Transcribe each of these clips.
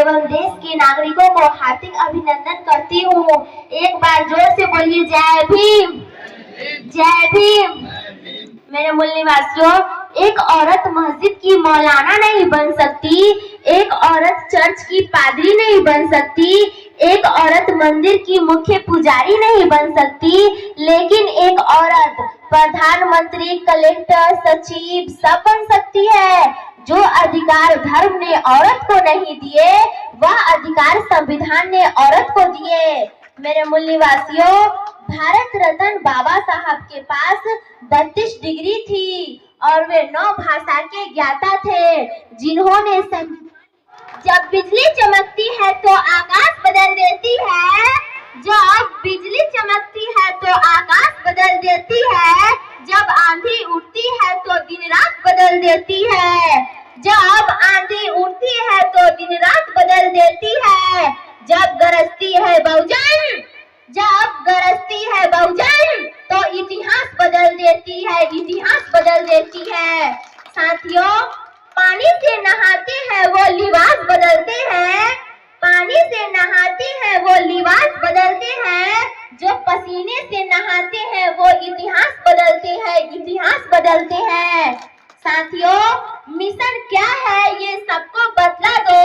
एवं देश के नागरिकों को हार्दिक अभिनंदन करती हूँ। एक बार जोर से बोलिए जय भीम, जय भीम। मेरे मूल निवासियों, एक औरत मस्जिद की मौलाना नहीं बन सकती, एक औरत चर्च की पादरी नहीं बन सकती, एक औरत मंदिर की मुख्य पुजारी नहीं बन सकती, लेकिन एक औरत प्रधानमंत्री, कलेक्टर, सचिव सब बन सकती है। जो अधिकार धर्म ने औरत को नहीं दिए, वह अधिकार संविधान ने औरत को दिए। मेरे मूल निवासियों, भारत रत्न बाबा साहब के पास 32 डिग्री थी और वे 9 भाषा के ज्ञाता थे, जिन्होंने जब बिजली चमकती है तो आकाश बदल देती है, जब बिजली चमकती है तो आकाश बदल देती है, जब आंधी उठती है तो दिन रात बदल देती है, जब आंधी उठती है तो दिन रात बदल देती है, जब गरजती है बहुजन, जब गरजती है बहुजन तो इतिहास बदल देती है, इतिहास बदल देती है। साथियों, पानी से नहाते हैं वो लिबास बदलते हैं, पानी से नहाते हैं वो लिबास बदलते हैं, जो पसीने से नहाते हैं वो इतिहास बदलते हैं, इतिहास बदलते हैं। साथियों, मिशन क्या है ये सबको बतला दो,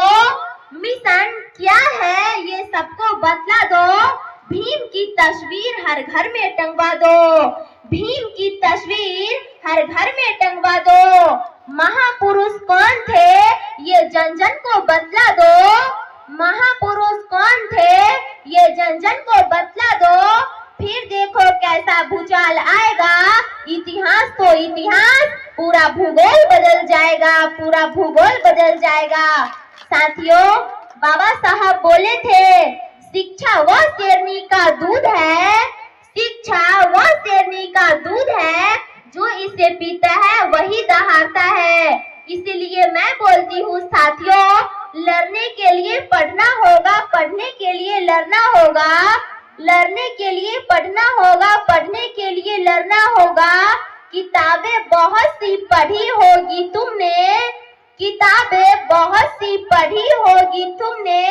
मिशन क्या है ये सबको बतला दो। भीम की तस्वीर हर घर में टंगवा दो, भीम की तस्वीर हर घर में टंगवा दो। महापुरुष कौन थे ये जन जन को बतला दो, महापुरुष कौन थे ये जन जन को बतला दो। फिर देखो कैसा भूचाल आएगा, इतिहास तो इतिहास, पूरा भूगोल बदल जाएगा, पूरा भूगोल बदल जाएगा। साथियों, बाबा साहब बोले थे, शिक्षा वह शेरनी का दूध है, शिक्षा वह शेरनी का दूध है, जो इसे पीता है वही दहाड़ता है। इसीलिए मैं बोलती हूँ साथियों, लड़ने के लिए पढ़ना होगा, पढ़ने के लिए लड़ना होगा, लड़ने के लिए पढ़ना होगा, पढ़ने के लिए लड़ना होगा। किताबें बहुत सी पढ़ी होगी तुमने, किताबें बहुत सी पढ़ी होगी तुमने,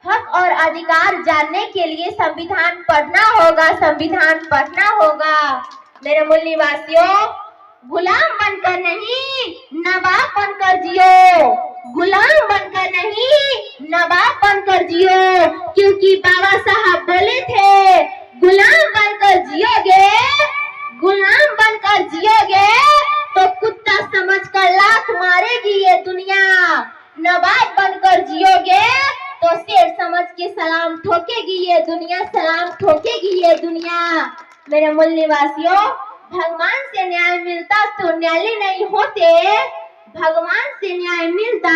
हक और अधिकार जानने के लिए संविधान पढ़ना होगा, संविधान पढ़ना होगा। मेरे मूल निवासियों, गुलाम बनकर नहीं नवाब बनकर जियो, गुलाम बनकर नहीं नवाब बनकर जियो, क्योंकि बाबा साहब बोले थे, गुलाम बनकर जियोगे, गुलाम बनकर जियोगे तो कुत्ता समझकर लात मारेगी ये दुनिया, नवाब बनकर जियोगे तो शेर समझ के सलाम ठोकेगी ये दुनिया, सलाम ठोकेगी ये दुनिया। मेरे मूल निवासियों, भगवान से न्याय मिलता तो न्यायालय नहीं होते, भगवान से न्याय मिलता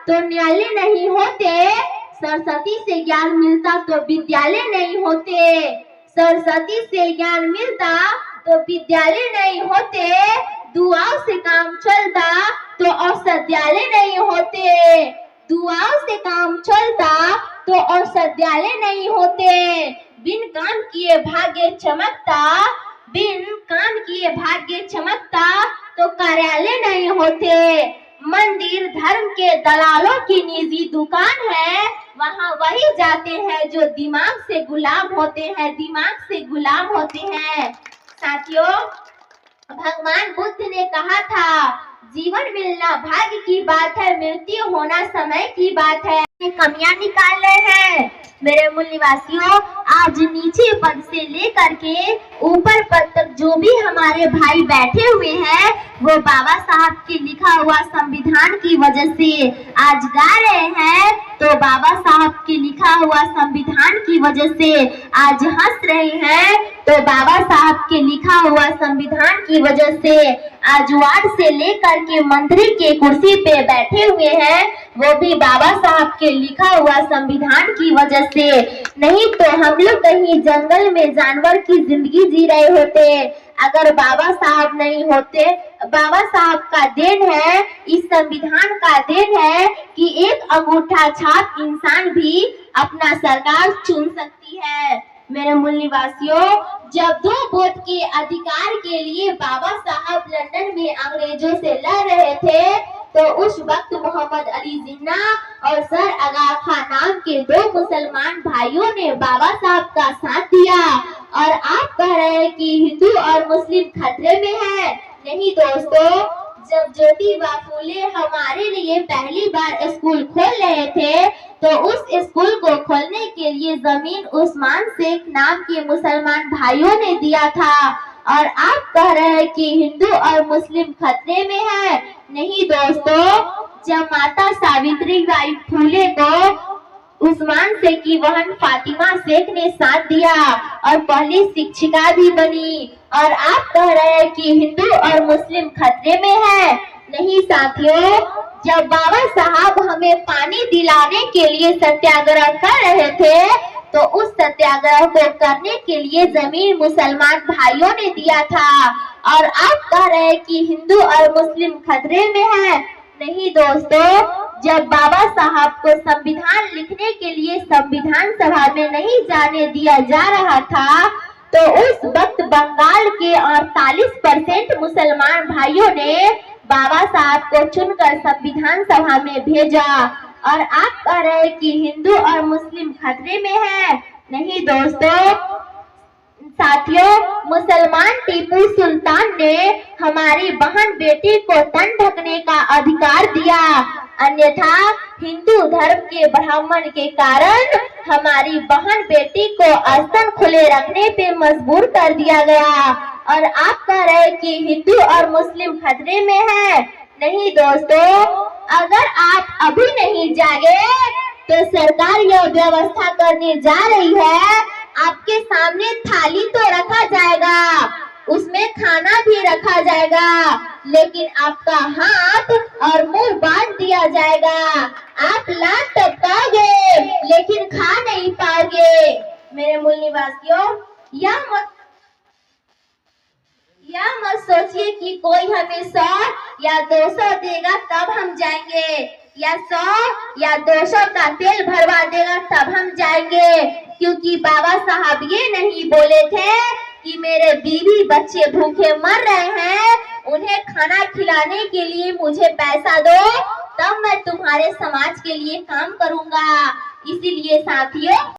तो न्यायालय नहीं होते, सरस्वती से ज्ञान मिलता तो विद्यालय नहीं होते, सरस्वती से ज्ञान मिलता तो विद्यालय नहीं होते, दुआओं से काम चलता तो औषधालय नहीं होते, दुआओं से काम चलता तो औषधालय नहीं होते। बिन काम किए भाग्य चमकता, बिन काम किए भाग्य चमकता तो कार्यालय नहीं होते। मंदिर धर्म के दलालों की निजी दुकान है, वहाँ वही जाते हैं जो दिमाग से गुलाम होते हैं, दिमाग से गुलाम होते हैं। साथियों, भगवान बुद्ध ने कहा था, जीवन मिलना भाग्य की बात है, मृत्यु होना समय की बात है। कमियां निकाल रहे हैं। मेरे मूल निवासियों, आज नीचे पद से लेकर के ऊपर पद तक जो भी हमारे भाई बैठे हुए हैं, वो बाबा साहब के लिखा हुआ संविधान की वजह से आज गा रहे हैं, तो बाबा साहब के लिखा हुआ संविधान की वजह से आज हंस रहे हैं, तो बाबा साहब के लिखा हुआ संविधान की वजह से आज वार्ड से लेकर के मंत्री के कुर्सी पे बैठे हुए हैं, वो भी बाबा साहब के लिखा हुआ संविधान की वजह से। नहीं तो हम लोग कहीं जंगल में जानवर की जिंदगी जी रहे होते। अगर बाबा साहब नहीं होते, बाबा साहब का देन है, इस संविधान का देन है कि एक अंगूठा छाप इंसान भी अपना सरकार चुन सकती है। मेरे मूल निवासियों, जब 2 वोट के अधिकार के लिए बाबा साहब लंदन में अंग्रेजों से लड़ रहे थे, तो उस वक्त मोहम्मद अली जिन्ना और सर आगा खान नाम के दो मुसलमान भाइयों ने बाबा साहब का साथ दिया। और आप कह रहे हैं कि हिंदू और मुस्लिम खतरे में है। नहीं दोस्तों, जब ज्योतिबा फूले हमारे लिए पहली बार स्कूल खोल रहे थे तो उस स्कूल को खोलने के लिए जमीन उस्मान शेख नाम के मुसलमान भाइयों ने दिया था। और आप कह रहे हैं कि हिंदू और मुस्लिम खतरे में है। नहीं दोस्तों, जब माता सावित्रीबाई फूले को उस्मान शेख की बहन फातिमा शेख ने साथ दिया और पहली शिक्षिका भी बनी। और आप कह रहे हैं कि हिंदू और मुस्लिम खतरे में है। नहीं साथियों, जब बाबा साहब हमें पानी दिलाने के लिए सत्याग्रह कर रहे थे तो उस सत्याग्रह को करने के लिए जमीन मुसलमान भाइयों ने दिया था। और आप कह रहे हैं कि हिंदू और मुस्लिम खतरे में है। नहीं दोस्तों, जब बाबा साहब को संविधान लिखने के लिए संविधान सभा में नहीं जाने दिया जा रहा था तो उस वक्त बंगाल के 48% मुसलमान भाइयों ने बाबा साहब को चुनकर संविधान सभा में भेजा। और आप कह रहे हैं कि हिंदू और मुस्लिम खतरे में है। नहीं दोस्तों, साथियों, मुसलमान टीपू सुल्तान ने हमारी बहन बेटी को तन ढकने का अधिकार दिया, अन्यथा हिंदू धर्म के ब्राह्मण के कारण हमारी बहन बेटी को स्तन खुले रखने पे मजबूर कर दिया गया। और आप कह रहे हैं कि हिंदू और मुस्लिम खतरे में है। नहीं दोस्तों, अगर आप अभी नहीं जागे तो सरकार यह व्यवस्था करने जा रही है, आपके सामने थाली तो रखा जाएगा, उसमें खाना भी रखा जाएगा, लेकिन आपका हाथ और मुंह बांध दिया जाएगा। आप लात टपकाओगे लेकिन खा नहीं पाओगे। मेरे मूल निवासियों, यह मत सोचिए कि कोई हमें 100 या 200 देगा तब हम जाएंगे, या 100 या 200 का तेल भरवा देगा तब हम जाएंगे। क्योंकि बाबा साहब ये नहीं बोले थे कि मेरे बीवी बच्चे भूखे मर रहे हैं, उन्हें खाना खिलाने के लिए मुझे पैसा दो तब मैं तुम्हारे समाज के लिए काम करूंगा। इसीलिए साथियों,